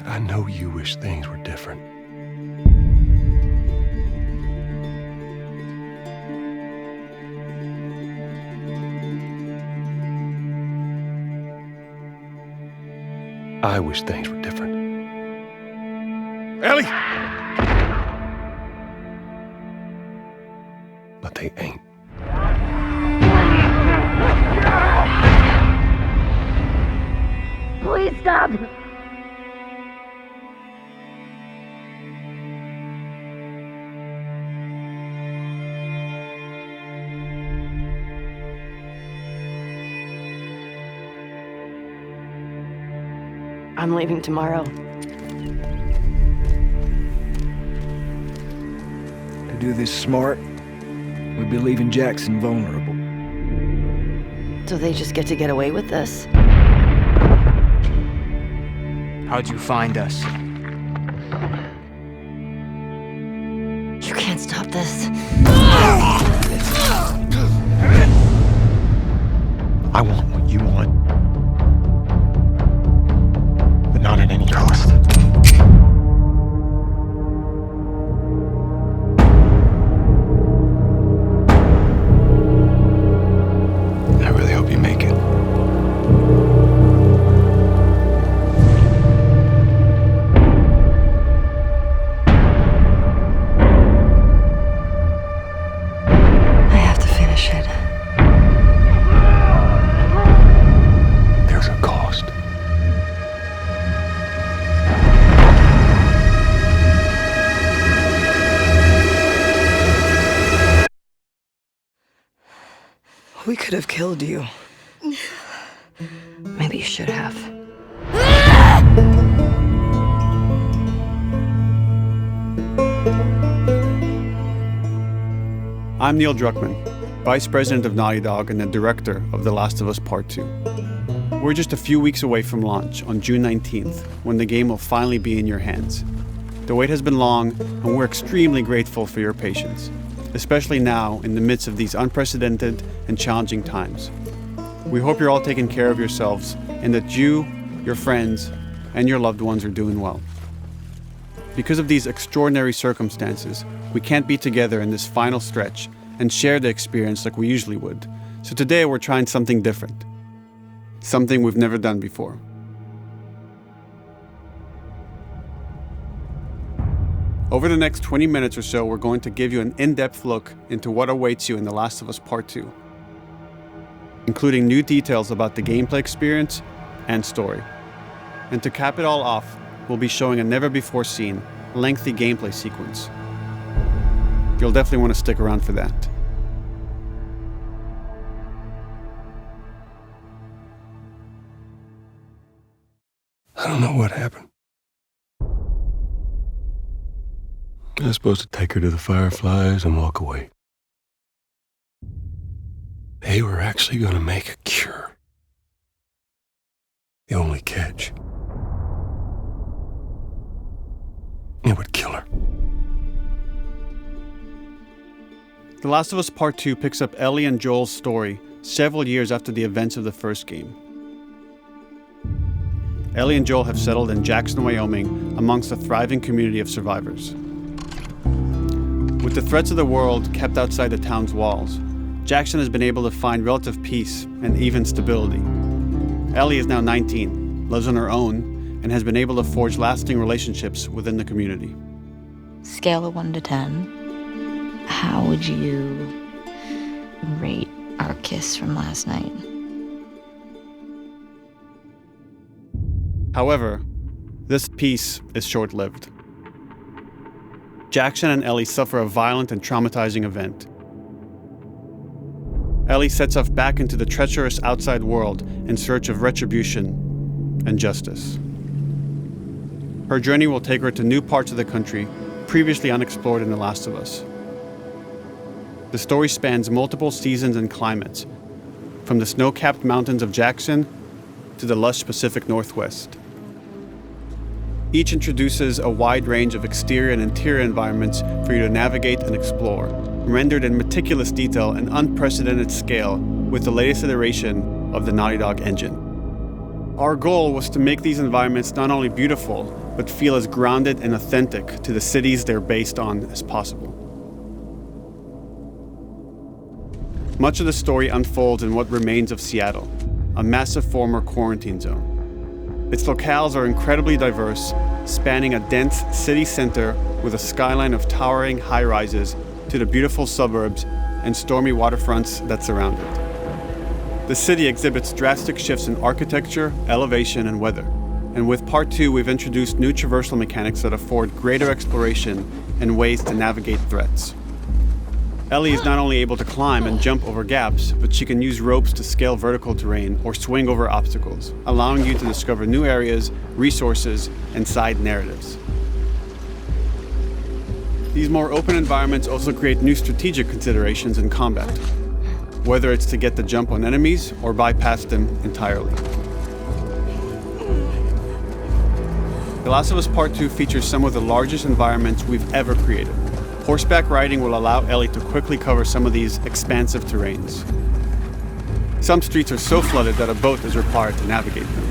I know you wish things were different. I wish things were different. Ellie! But they ain't. Please stop! I'm leaving tomorrow. To do this smart, we'd be leaving Jackson vulnerable. So they just get to get away with this? How'd you find us? You can't stop this. I want what you want. But not at any cost. I really hope you make it. I have to finish it. There's a cost. We could have killed you. Maybe you should have. I'm Neil Druckmann, Vice President of Naughty Dog and the Director of The Last of Us Part 2. We're just a few weeks away from launch on June 19th, when the game will finally be in your hands. The wait has been long, and we're extremely grateful for your patience, especially now in the midst of these unprecedented and challenging times. We hope you're all taking care of yourselves and that you, your friends, and your loved ones are doing well. Because of these extraordinary circumstances, we can't be together in this final stretch and share the experience like we usually would. So today we're trying something different. Something we've never done before. Over the next 20 minutes or so, we're going to give you an in-depth look into what awaits you in The Last of Us Part 2, including new details about the gameplay experience and story. And to cap it all off, we'll be showing a never-before-seen, lengthy gameplay sequence. You'll definitely want to stick around for that. I don't know what happened. I was supposed to take her to the Fireflies and walk away. They were actually going to make a cure. The only catch, it would kill her. The Last of Us Part 2 picks up Ellie and Joel's story several years after the events of the first game. Ellie and Joel have settled in Jackson, Wyoming, amongst a thriving community of survivors. With the threats of the world kept outside the town's walls, Jackson has been able to find relative peace and even stability. Ellie is now 19, lives on her own, and has been able to forge lasting relationships within the community. Scale of 1 to 10, how would you rate our kiss from last night? However, this peace is short-lived. Jackson and Ellie suffer a violent and traumatizing event. Ellie sets off back into the treacherous outside world in search of retribution and justice. Her journey will take her to new parts of the country previously unexplored in The Last of Us. The story spans multiple seasons and climates, from the snow-capped mountains of Jackson to the lush Pacific Northwest. Each introduces a wide range of exterior and interior environments for you to navigate and explore, rendered in meticulous detail and unprecedented scale with the latest iteration of the Naughty Dog engine. Our goal was to make these environments not only beautiful, but feel as grounded and authentic to the cities they're based on as possible. Much of the story unfolds in what remains of Seattle, a massive former quarantine zone. Its locales are incredibly diverse, spanning a dense city center with a skyline of towering high-rises to the beautiful suburbs and stormy waterfronts that surround it. The city exhibits drastic shifts in architecture, elevation, and weather. And with Part 2, we've introduced new traversal mechanics that afford greater exploration and ways to navigate threats. Ellie is not only able to climb and jump over gaps, but she can use ropes to scale vertical terrain or swing over obstacles, allowing you to discover new areas, resources, and side narratives. These more open environments also create new strategic considerations in combat, whether it's to get the jump on enemies or bypass them entirely. The Last of Us Part 2 features some of the largest environments we've ever created. Horseback riding will allow Ellie to quickly cover some of these expansive terrains. Some streets are so flooded that a boat is required to navigate them.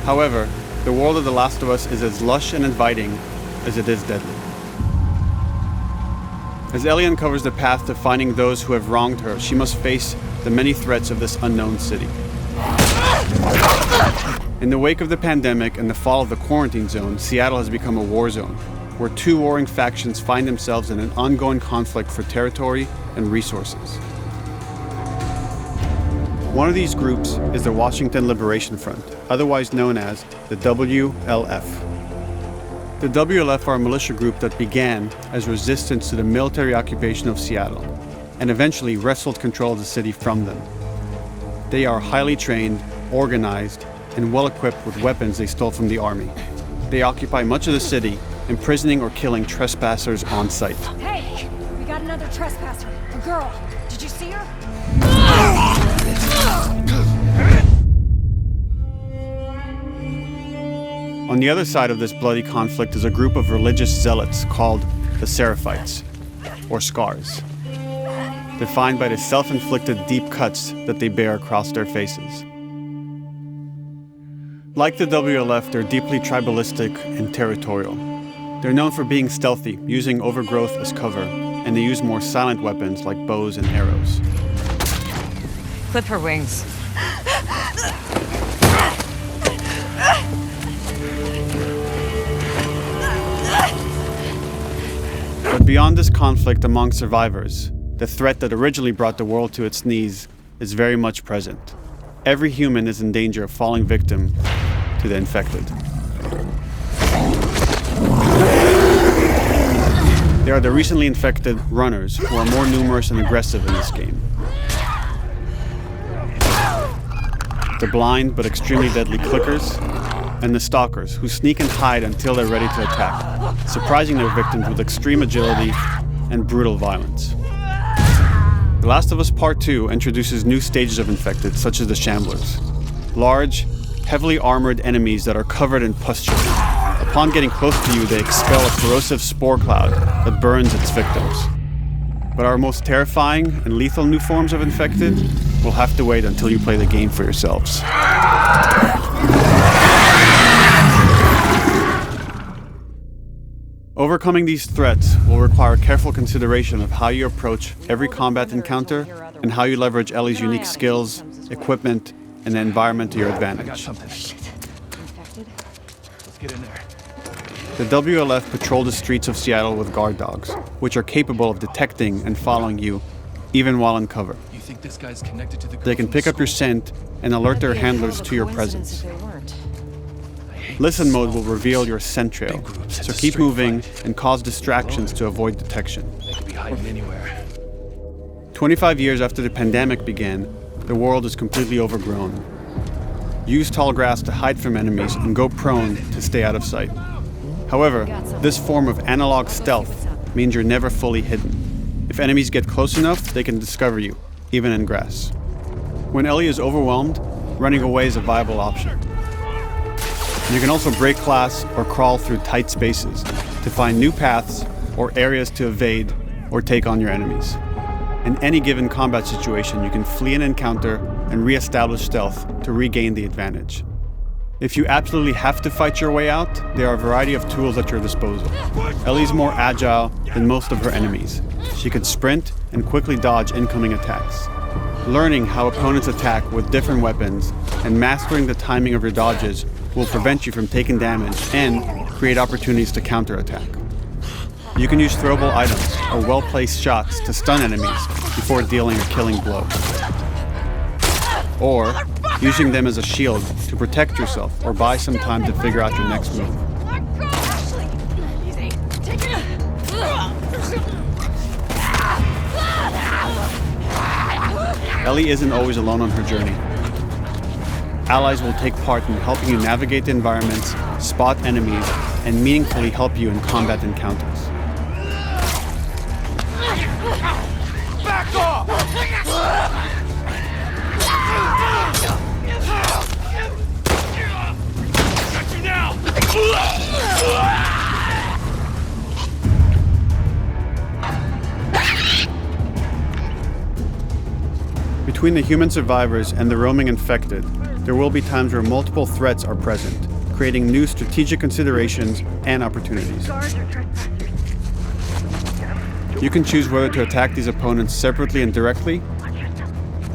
However, the world of The Last of Us is as lush and inviting as it is deadly. As Ellie uncovers the path to finding those who have wronged her, she must face the many threats of this unknown city. In the wake of the pandemic and the fall of the quarantine zone, Seattle has become a war zone, where two warring factions find themselves in an ongoing conflict for territory and resources. One of these groups is the Washington Liberation Front, otherwise known as the WLF. The WLF are a militia group that began as resistance to the military occupation of Seattle and eventually wrestled control of the city from them. They are highly trained, organized, and well-equipped with weapons they stole from the army. They occupy much of the city, imprisoning or killing trespassers on sight. Hey, we got another trespasser, a girl. Did you see her? On the other side of this bloody conflict is a group of religious zealots called the Seraphites, or Scars, defined by the self-inflicted deep cuts that they bear across their faces. Like the WLF, they're deeply tribalistic and territorial. They're known for being stealthy, using overgrowth as cover, and they use more silent weapons like bows and arrows. Clip her wings. But beyond this conflict among survivors, the threat that originally brought the world to its knees is very much present. Every human is in danger of falling victim to the infected. They are the recently infected runners, who are more numerous and aggressive in this game. The blind but extremely deadly clickers, and the stalkers, who sneak and hide until they're ready to attack, surprising their victims with extreme agility and brutal violence. The Last of Us Part 2 introduces new stages of infected, such as the Shamblers. Large, heavily armored enemies that are covered in pustule. Upon getting close to you, they expel a corrosive spore cloud that burns its victims. But our most terrifying and lethal new forms of infected will have to wait until you play the game for yourselves. Overcoming these threats will require careful consideration of how you approach every combat encounter and how you leverage Ellie's unique skills, equipment, and the environment to your advantage. Let's get in there. The WLF patrol the streets of Seattle with guard dogs, which are capable of detecting and following you, even while in cover. You think this guy's connected to the They can pick up your scent and alert their handlers to your presence. Listen mode will reveal your scent trail, so keep moving and cause distractions to avoid detection. They could be hiding anywhere. 25 years after the pandemic began, the world is completely overgrown. Use tall grass to hide from enemies and go prone to stay out of sight. However, this form of analog stealth means you're never fully hidden. If enemies get close enough, they can discover you, even in grass. When Ellie is overwhelmed, running away is a viable option. You can also break glass or crawl through tight spaces to find new paths or areas to evade or take on your enemies. In any given combat situation, you can flee an encounter and re-establish stealth to regain the advantage. If you absolutely have to fight your way out, there are a variety of tools at your disposal. Ellie's more agile than most of her enemies. She can sprint and quickly dodge incoming attacks. Learning how opponents attack with different weapons and mastering the timing of your dodges will prevent you from taking damage and create opportunities to counterattack. You can use throwable items or well-placed shots to stun enemies before dealing a killing blow. Or using them as a shield to protect yourself or buy some time to figure out your next move. Ellie isn't always alone on her journey. Allies will take part in helping you navigate the environments, spot enemies, and meaningfully help you in combat encounters. Back off! Got you now! Between the human survivors and the roaming infected, there will be times where multiple threats are present, creating new strategic considerations and opportunities. You can choose whether to attack these opponents separately and directly,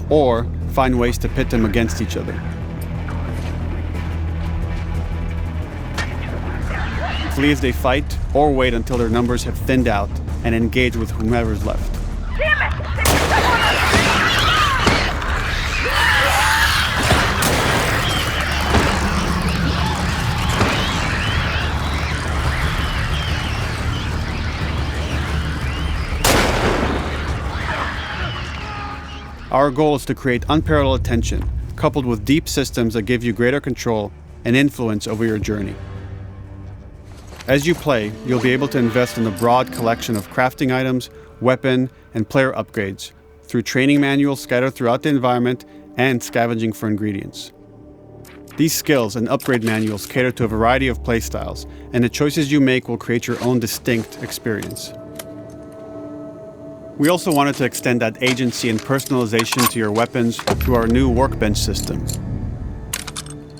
or find ways to pit them against each other. Flee as they fight, or wait until their numbers have thinned out and engage with whomever's left. Our goal is to create unparalleled tension, coupled with deep systems that give you greater control and influence over your journey. As you play, you'll be able to invest in a broad collection of crafting items, weapon, and player upgrades through training manuals scattered throughout the environment and scavenging for ingredients. These skills and upgrade manuals cater to a variety of playstyles, and the choices you make will create your own distinct experience. We also wanted to extend that agency and personalization to your weapons through our new workbench system.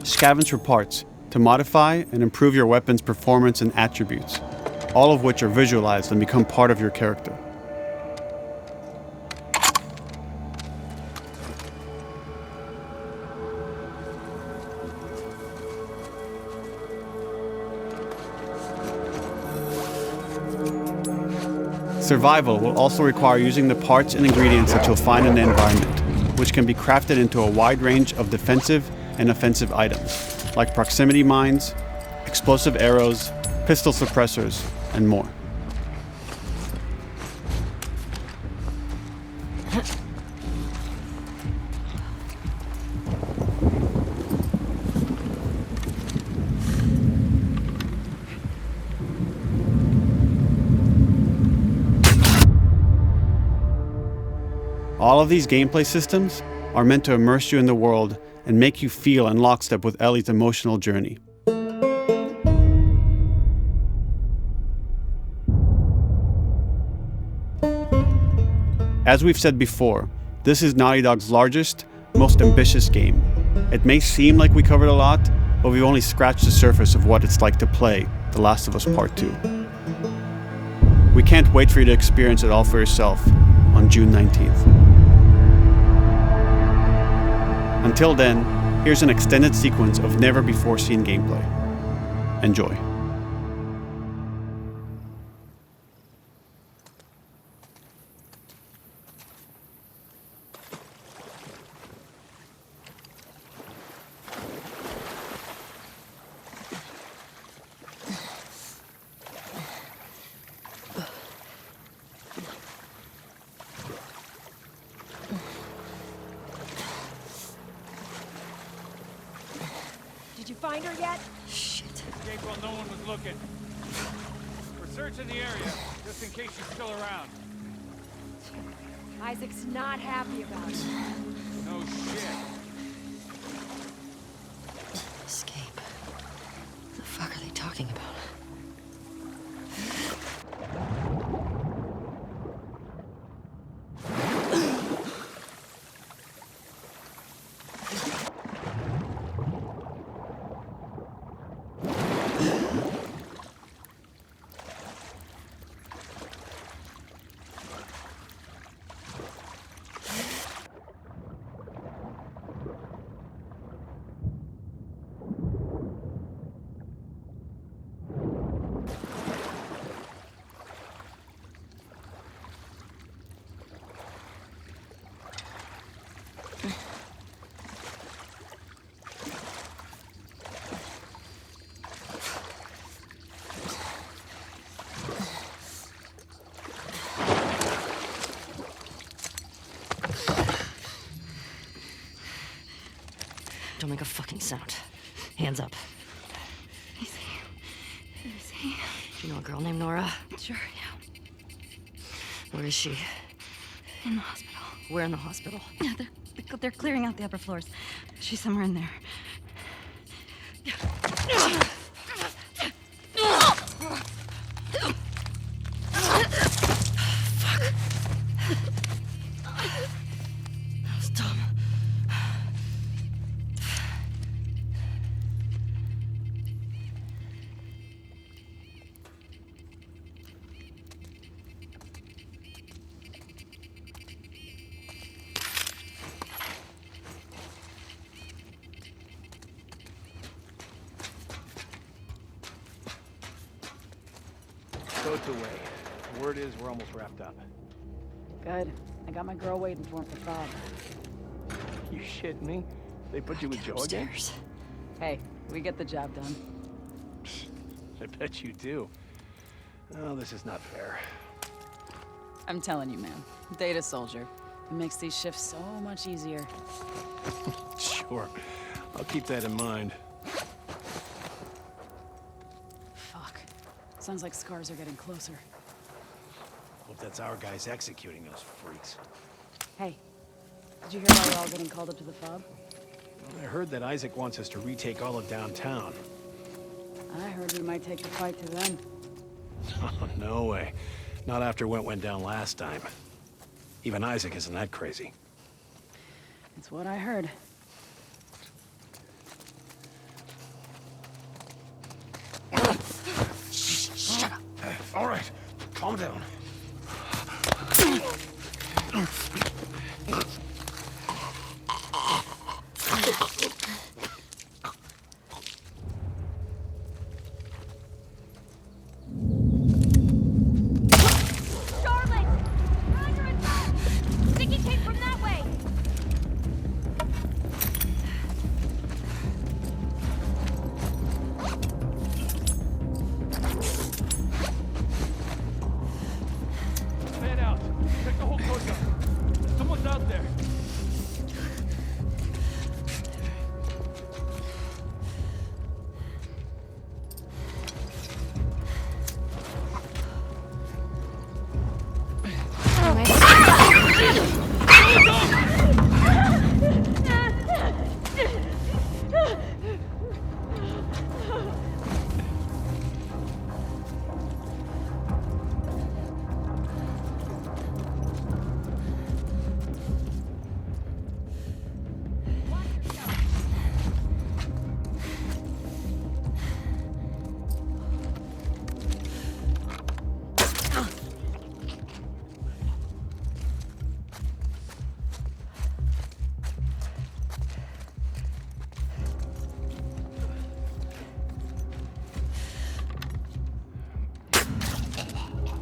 Scavenge for parts to modify and improve your weapon's performance and attributes, all of which are visualized and become part of your character. Survival will also require using the parts and ingredients that you'll find in the environment, which can be crafted into a wide range of defensive and offensive items, like proximity mines, explosive arrows, pistol suppressors, and more. All of these gameplay systems are meant to immerse you in the world and make you feel in lockstep with Ellie's emotional journey. As we've said before, this is Naughty Dog's largest, most ambitious game. It may seem like we covered a lot, but we've only scratched the surface of what it's like to play The Last of Us Part 2. We can't wait for you to experience it all for yourself on June 19th. Until then, here's an extended sequence of never-before-seen gameplay. Enjoy. Did you find her yet? Shit. Escape while no one was looking. We're searching the area, just in case she's still around. Isaac's not happy about it. No shit. Escape. What the fuck are they talking about? Don't make a fucking sound. Hands up. Easy. Easy. Do you know a girl named Nora? Sure, yeah. Where is she? In the hospital. Where in the hospital? Yeah, they're clearing out the upper floors. She's somewhere in there. That was dumb. Boat's away. Word is we're almost wrapped up. Good. I got my girl waiting for him for Bob. You shitting me? They put you with Joe again? Upstairs. Hey, we get the job done. I bet you do. Oh, this is not fair. I'm telling you, man. Data soldier. It makes these shifts so much easier. Sure. I'll keep that in mind. Fuck. Sounds like scars are getting closer. Hope that's our guys executing those freaks. Hey, did you hear why we're all getting called up to the fob? I heard that Isaac wants us to retake all of downtown. I heard we might take the fight to them. Oh, no way. Not after what went down last time. Even Isaac isn't that crazy. It's what I heard. Shut up. All right, calm down. Fan out. Check the whole courtyard. Someone's out there.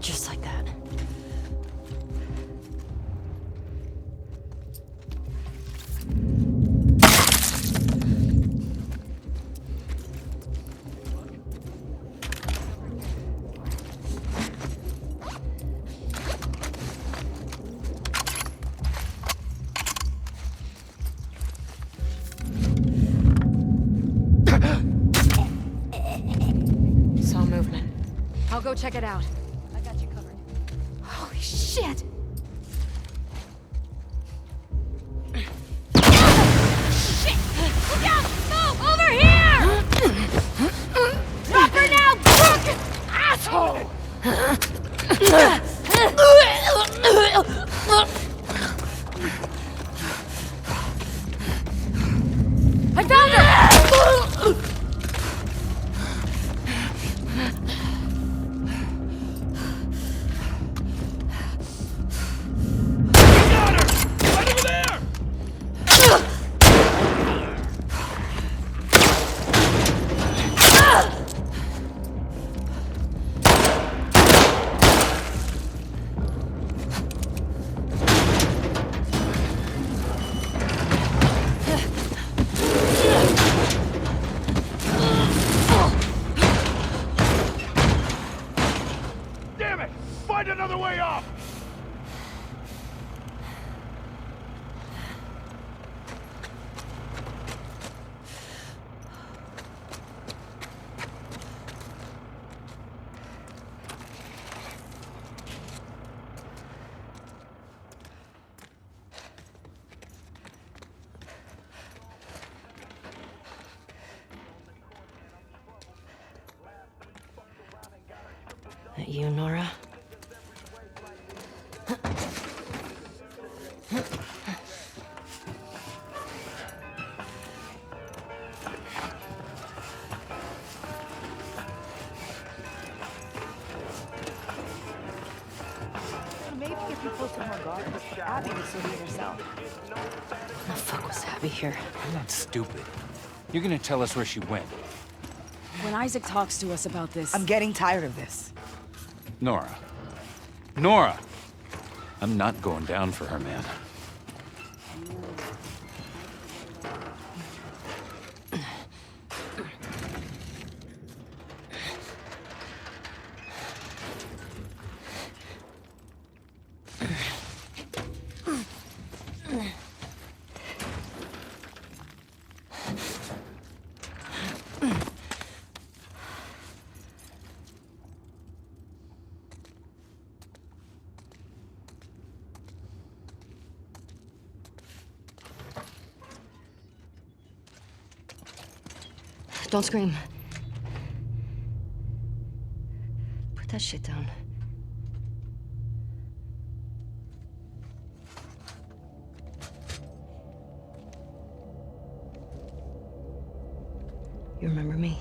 Just like that. Saw movement. I'll go check it out. I got you covered. Holy shit! Shit! Look out! Move! Over here! Drop her now, crook! Asshole! I found her! That you, Nora? Maybe if you posted more guards, Abby would see it herself. The fuck was Abby here? I'm not stupid. You're gonna tell us where she went. When Isaac talks to us about this... I'm getting tired of this. Nora. Nora! I'm not going down for her, man. Don't scream. Put that shit down. You remember me?